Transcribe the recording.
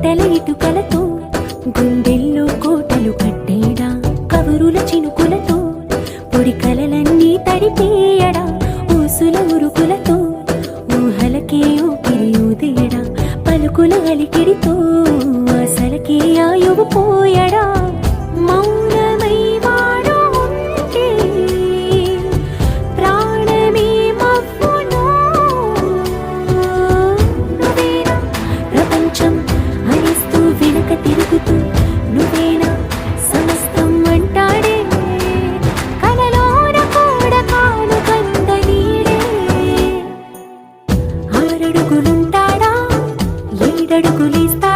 గుంటల ఇటుకలతో గుండెల్లో కోటలు కట్టేడా కవురుల చినుకులతో పొడి కలలన్నీ తడిపేయడా ఊసుల ఉరుకులతో ఊహలకే ఊపిరి ఊదేయడా పలుకుల అలికిడితో అసలకే ఆయువు పోయడా మౌనమై వాడు ఉంటే ప్రాణమే మవ్వును నువ్వేనా ప్రపంచం అనిస్తూ వెనక తిరుగుతూ నువ్వేనా సమస్తం అంటాడే కలలోన కూడా కాను కంద నీడే ఆరడుగులుంటాడా ఏడడుగులేస్తా